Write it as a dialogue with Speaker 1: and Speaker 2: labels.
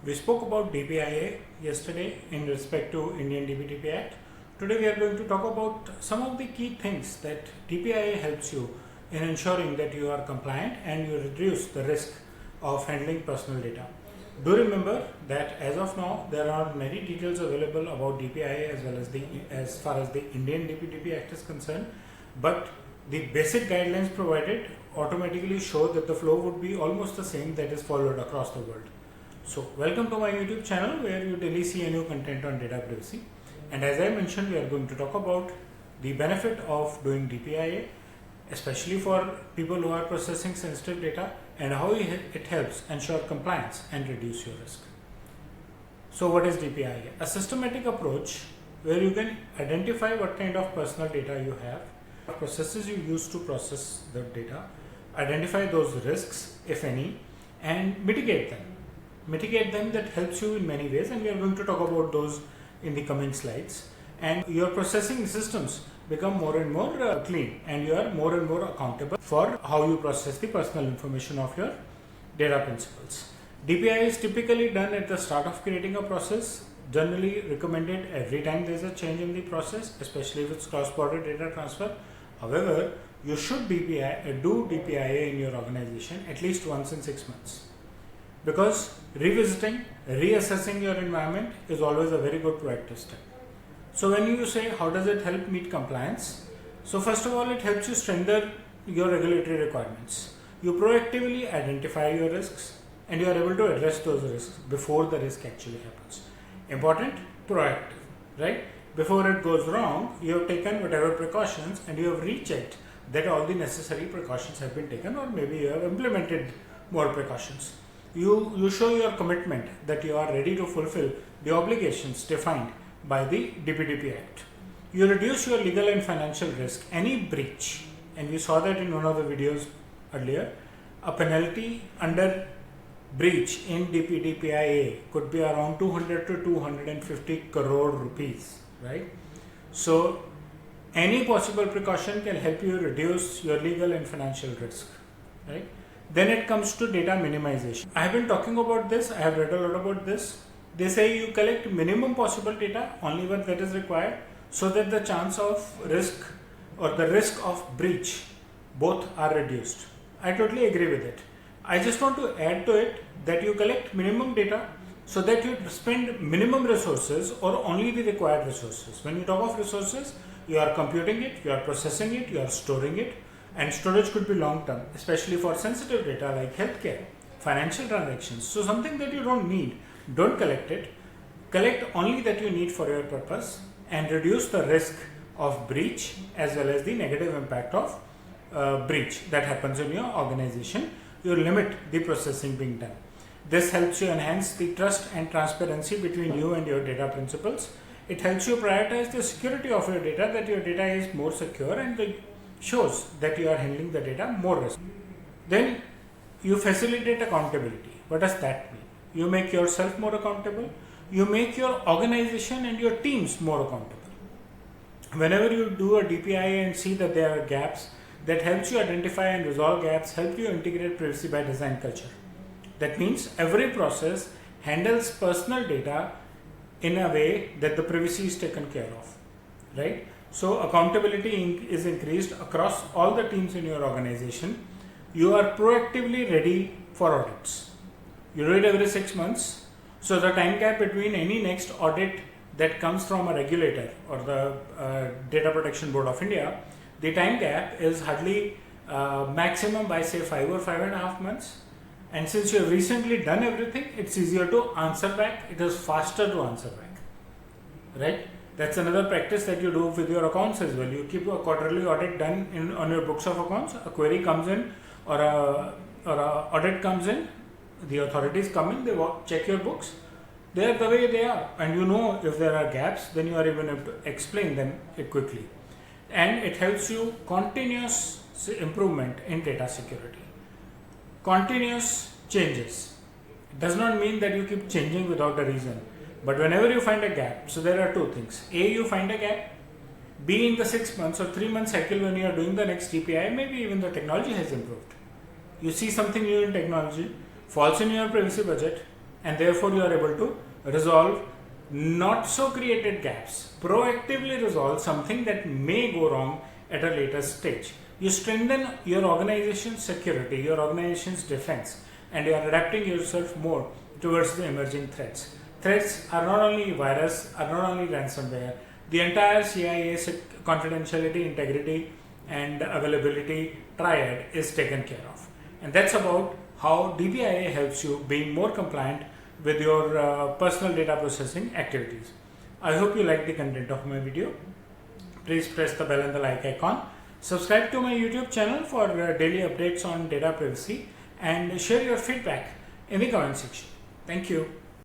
Speaker 1: We spoke about DPIA yesterday in respect to Indian DPDP Act. Today we are going to talk about some of the key things that DPIA helps you in ensuring that you are compliant and you reduce the risk of handling personal data. Do remember that as of now there are many details available about DPIA as far as the Indian DPDP Act is concerned, but the basic guidelines provided automatically show that the flow would be almost the same that is followed across the world. So welcome to my YouTube channel where you daily see a new content on data privacy, and as I mentioned, we are going to talk about the benefit of doing DPIA, especially for people who are processing sensitive data, and how it helps ensure compliance and reduce your risk. So what is DPIA? A systematic approach where you can identify what kind of personal data you have, processes you use to process the data, identify those risks if any, and mitigate them. That helps you in many ways, and we are going to talk about those in the coming slides. And your processing systems become more and more clean, and you are more and more accountable for how you process the personal information of your data principals. DPI is typically done at the start of creating a process, generally recommended every time there is a change in the process, especially if it's cross-border data transfer. However, you should do DPIA in your organization at least once in 6 months, because revisiting, reassessing your environment is always a very good proactive step. So when you say how does it help meet compliance? So first of all, it helps you strengthen your regulatory requirements. You proactively identify your risks and you are able to address those risks before the risk actually happens. Important, proactive, right? Before it goes wrong, you have taken whatever precautions and you have rechecked that all the necessary precautions have been taken, or maybe you have implemented more precautions. You show your commitment that you are ready to fulfill the obligations defined by the DPDP Act. You reduce your legal and financial risk. Any breach, and we saw that in one of the videos earlier, a penalty under breach in DPIA could be around 200 to 250 crore rupees, right? So any possible precaution can help you reduce your legal and financial risk, right? Then it comes to data minimization. I have been talking about this, I have read a lot about this. They say you collect minimum possible data, only when that is required, so that the chance of risk or the risk of breach both are reduced. I totally agree with it. I just want to add to it that you collect minimum data so that you spend minimum resources or only the required resources. When you talk of resources, you are computing it, you are processing it, you are storing it, and storage could be long term, especially for sensitive data like healthcare, financial transactions. So something that you don't need, don't collect it. Collect only that you need for your purpose and reduce the risk of breach as well as the negative impact of breach that happens in your organization. You limit the processing being done. This helps you enhance the trust and transparency between you and your data principals. It helps you prioritize the security of your data, that your data is more secure, and shows that you are handling the data more responsibly. Then you facilitate accountability. What does that mean? You make yourself more accountable. You make your organization and your teams more accountable. Whenever you do a DPIA and see that there are gaps, that helps you identify and resolve gaps, help you integrate privacy by design culture. That means every process handles personal data in a way that the privacy is taken care of, right? So accountability is increased across all the teams in your organization. You are proactively ready for audits. You do it every 6 months. So the time gap between any next audit that comes from a regulator or the Data Protection Board of India, the time gap is hardly maximum by say 5 or 5.5 months. And since you have recently done everything, it's easier to answer back. It is faster to answer back, right? That's another practice that you do with your accounts as well. You keep a quarterly audit done on your books of accounts. A query comes in or a audit comes in. The authorities come in, they check your books. They are the way they are, and you know if there are gaps, then you are even able to explain them quickly. And it helps you continuous improvement in data security. Continuous changes. It does not mean that you keep changing without a reason. But whenever you find a gap, so there are two things. A, you find a gap. B, in the 6 months or 3 month cycle when you are doing the next DPI, maybe even the technology has improved. You see something new in technology, falls in your privacy budget, and therefore you are able to resolve not so created gaps, proactively resolve something that may go wrong at a later stage. You strengthen your organization's security, your organization's defense, and you are adapting yourself more towards the emerging threats. Threats are not only virus, are not only ransomware. The entire CIA confidentiality, integrity, and availability triad is taken care of. And that's about how DPIA helps you being more compliant with your personal data processing activities. I hope you like the content of my video. Please press the bell and the like icon. Subscribe to my YouTube channel for daily updates on data privacy, and share your feedback in the comment section. Thank you.